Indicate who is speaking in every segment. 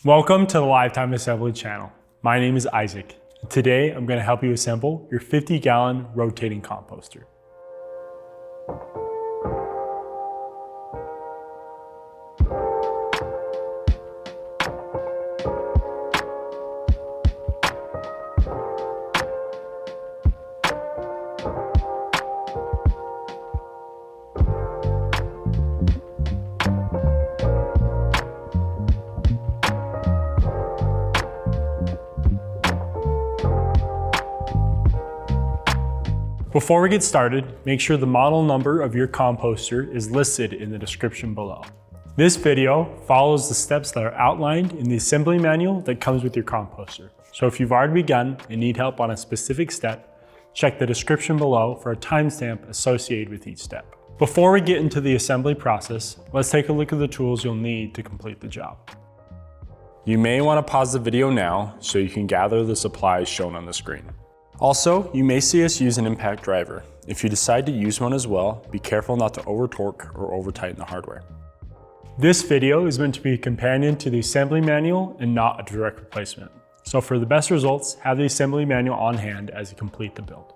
Speaker 1: Welcome to the Lifetime Assembly channel. My name is Isaac. Today I'm going to help you assemble your 50-gallon rotating composter. Before we get started, make sure the model number of your composter is listed in the description below. This video follows the steps that are outlined in the assembly manual that comes with your composter. So if you've already begun and need help on a specific step, check the description below for a timestamp associated with each step. Before we get into the assembly process, let's take a look at the tools you'll need to complete the job. You may want to pause the video now so you can gather the supplies shown on the screen. Also, you may see us use an impact driver. If you decide to use one as well, be careful not to over-torque or over-tighten the hardware. This video is meant to be a companion to the assembly manual and not a direct replacement. So for the best results, have the assembly manual on hand as you complete the build.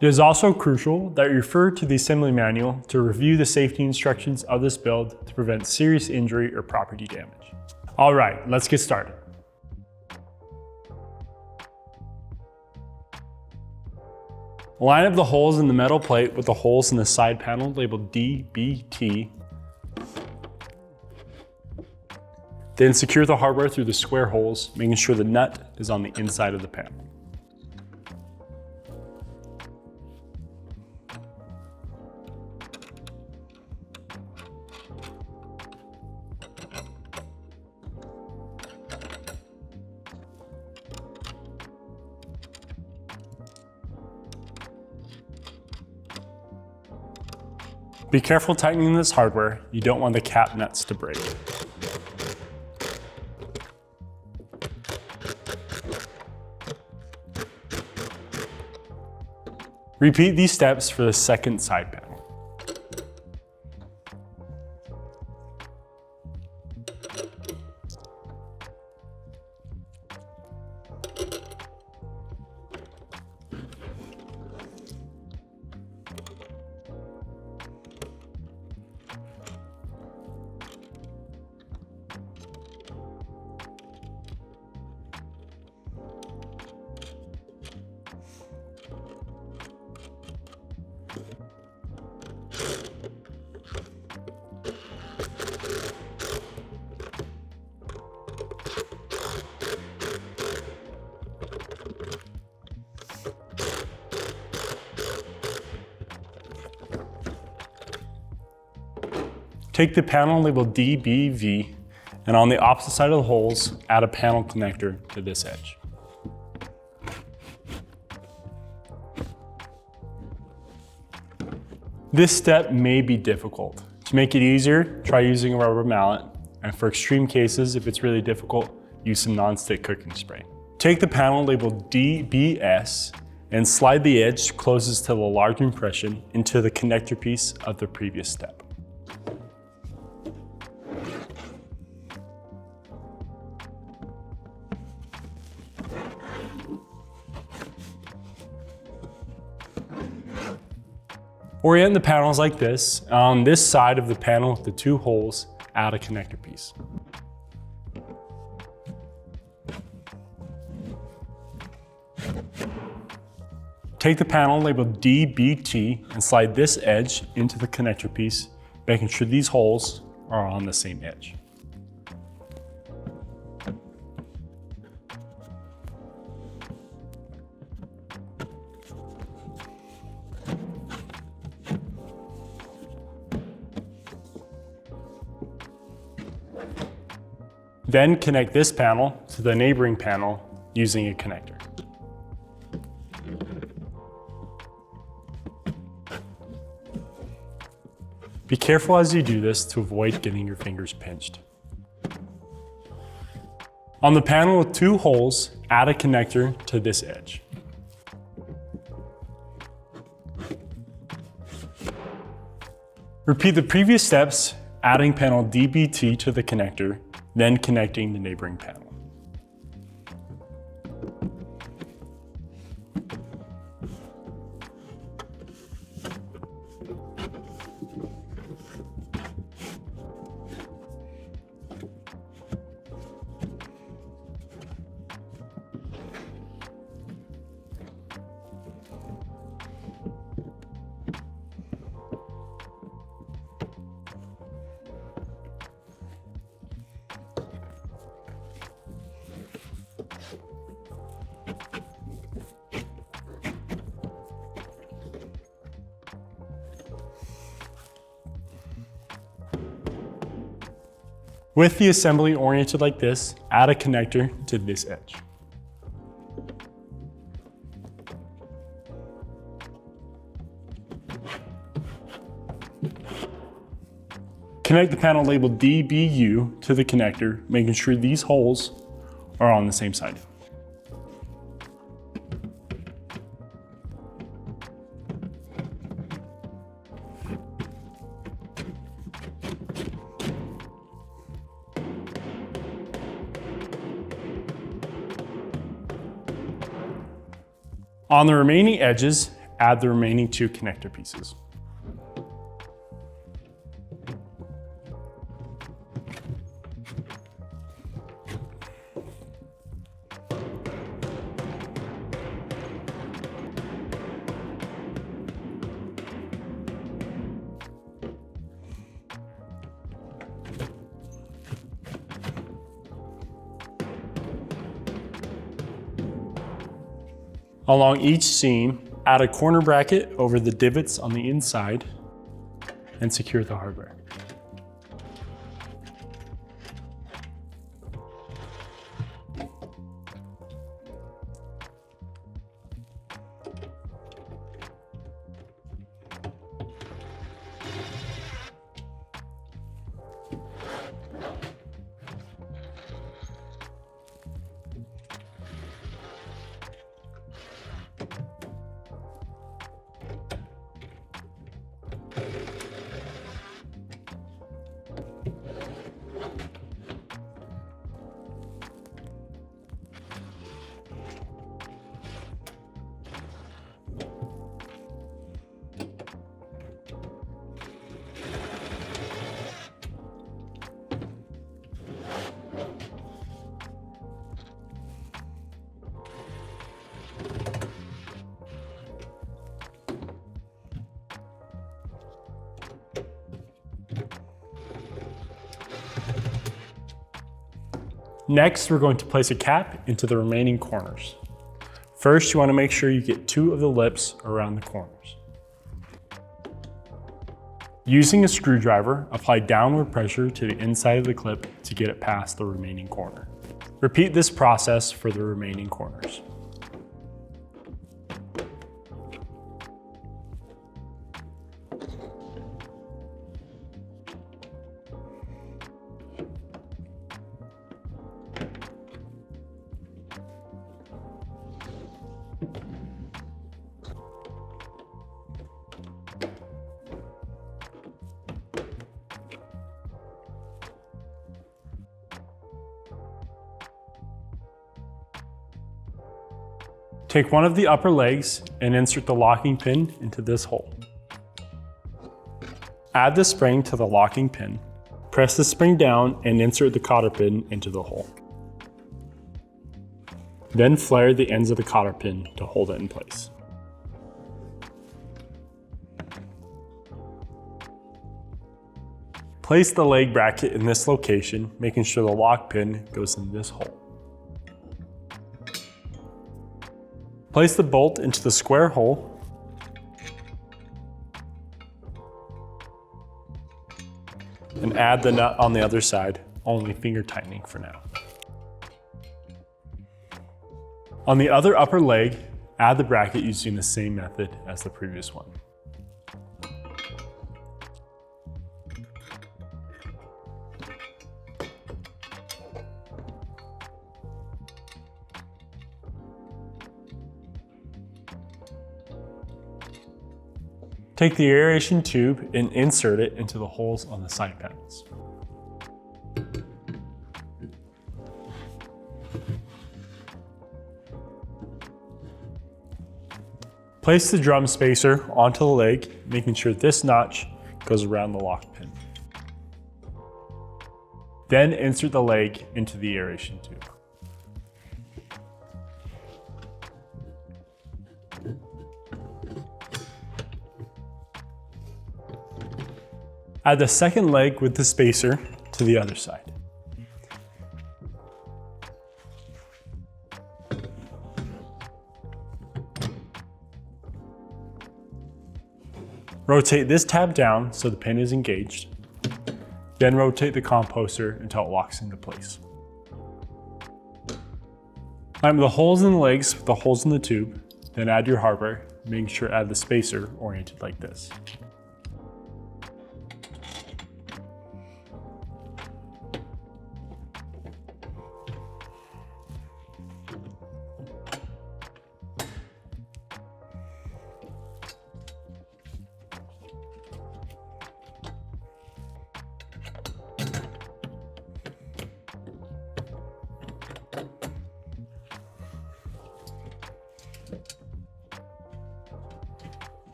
Speaker 1: It is also crucial that you refer to the assembly manual to review the safety instructions of this build to prevent serious injury or property damage. All right, let's get started. Line up the holes in the metal plate with the holes in the side panel labeled D, B, T. Then secure the hardware through the square holes, making sure the nut is on the inside of the panel. Be careful tightening this hardware. You don't want the cap nuts to break. Repeat these steps for the second side panel. Take the panel labeled DBV, and on the opposite side of the holes, add a panel connector to this edge. This step may be difficult. To make it easier, try using a rubber mallet, and for extreme cases, if it's really difficult, use some non-stick cooking spray. Take the panel labeled DBS and slide the edge closest to the large impression into the connector piece of the previous step. Orient the panels like this. On this side of the panel with the two holes, add a connector piece. Take the panel labeled DBT and slide this edge into the connector piece, making sure these holes are on the same edge. Then connect this panel to the neighboring panel using a connector. Be careful as you do this to avoid getting your fingers pinched. On the panel with two holes, add a connector to this edge. Repeat the previous steps, adding panel DBT to the connector, then connecting the neighboring panel. With the assembly oriented like this, add a connector to this edge. Connect the panel labeled DBU to the connector, making sure these holes are on the same side. On the remaining edges, add the remaining 2 connector pieces. Along each seam, add a corner bracket over the divots on the inside and secure the hardware. Next, we're going to place a cap into the remaining corners. First, you want to make sure you get 2 of the lips around the corners. Using a screwdriver, apply downward pressure to the inside of the clip to get it past the remaining corner. Repeat this process for the remaining corners. Take one of the upper legs and insert the locking pin into this hole. Add the spring to the locking pin. Press the spring down and insert the cotter pin into the hole. Then flare the ends of the cotter pin to hold it in place. Place the leg bracket in this location, making sure the lock pin goes in this hole. Place the bolt into the square hole and add the nut on the other side, only finger tightening for now. On the other upper leg, add the bracket using the same method as the previous one. Take the aeration tube and insert it into the holes on the side panels. Place the drum spacer onto the leg, making sure this notch goes around the lock pin. Then insert the leg into the aeration tube. Add the second leg with the spacer to the other side. Rotate this tab down so the pin is engaged. Then rotate the composter until it locks into place. Line the holes in the legs with the holes in the tube, then add your hardware, making sure to add the spacer oriented like this.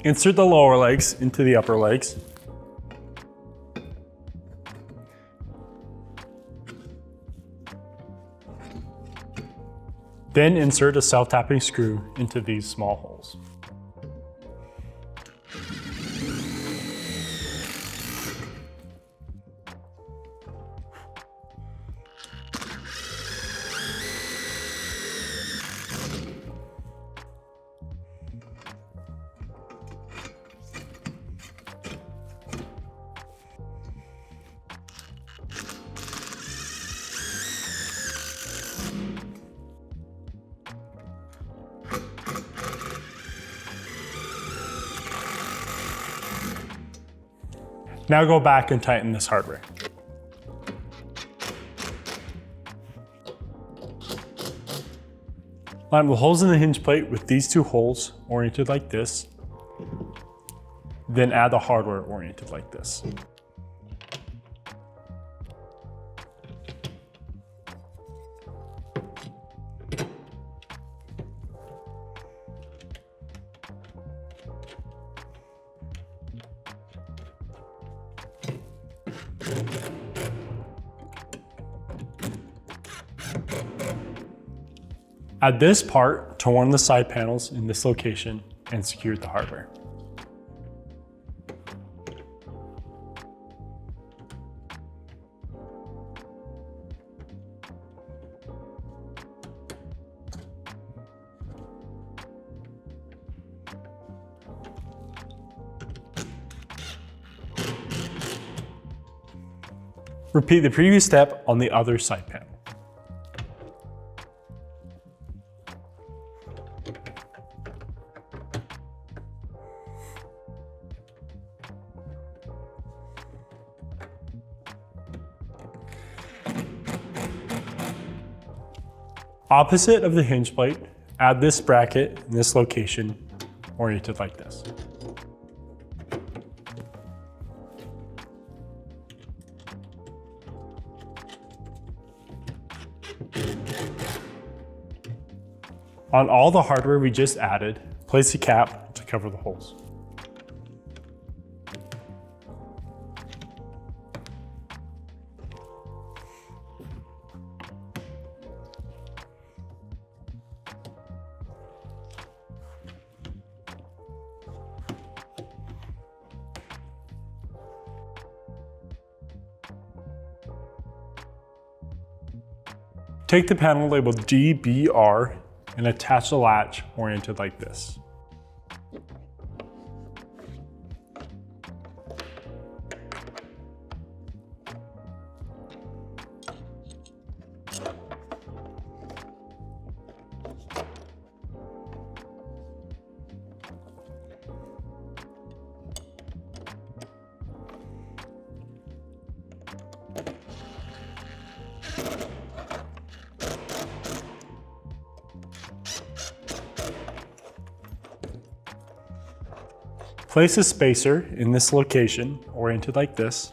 Speaker 1: Insert the lower legs into the upper legs. Then insert a self-tapping screw into these small holes. Now go back and tighten this hardware. Line the holes in the hinge plate with these two holes oriented like this. Then add the hardware oriented like this. Add this part to one of the side panels in this location and secure the hardware. Repeat the previous step on the other side panel. Opposite of the hinge plate, add this bracket in this location, oriented like this. On all the hardware we just added, place a cap to cover the holes. Take the panel labeled DBR and attach the latch oriented like this. Place a spacer in this location, oriented like this.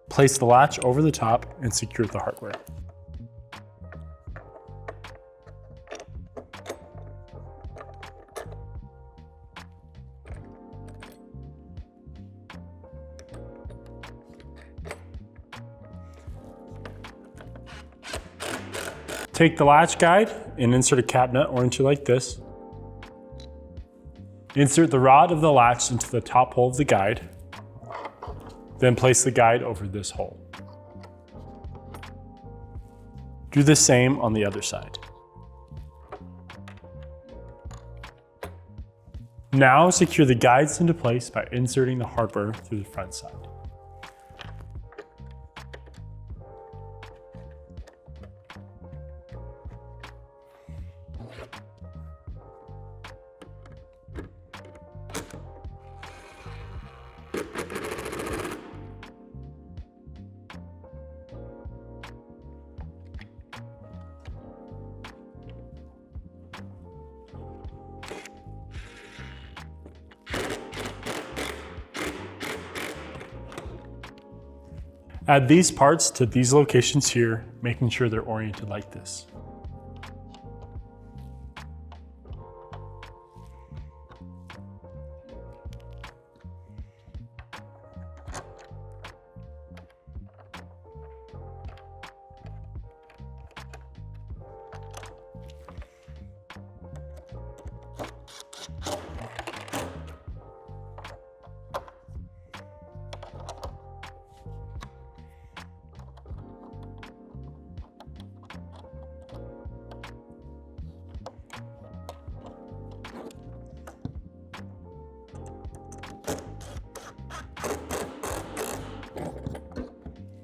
Speaker 1: Place the latch over the top and secure the hardware. Take the latch guide and insert a cap nut oriented like this. Insert the rod of the latch into the top hole of the guide. Then place the guide over this hole. Do the same on the other side. Now secure the guides into place by inserting the hardware through the front side. Add these parts to these locations here, making sure they're oriented like this.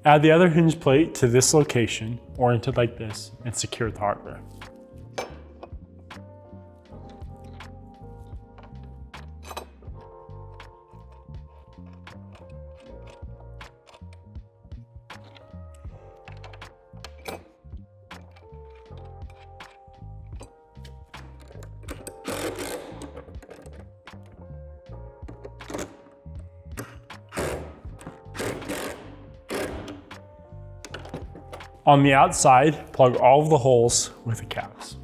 Speaker 1: Add the other hinge plate to this location, oriented like this, and secure the hardware. On the outside, plug all of the holes with the caps.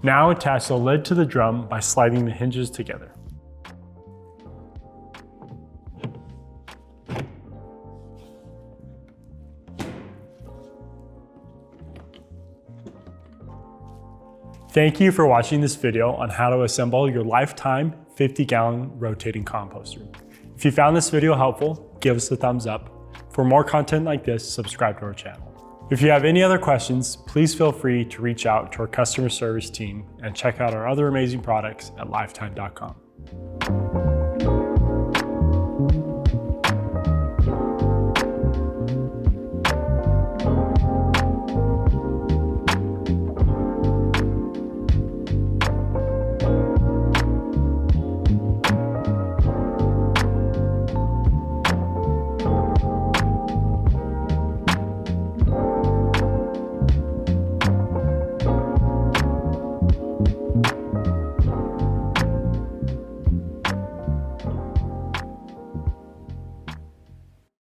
Speaker 1: Now attach the lid to the drum by sliding the hinges together. Thank you for watching this video on how to assemble your lifetime 50-gallon rotating composter. If you found this video helpful, give us a thumbs up. For more content like this, subscribe to our channel. If you have any other questions, please feel free to reach out to our customer service team and check out our other amazing products at lifetime.com.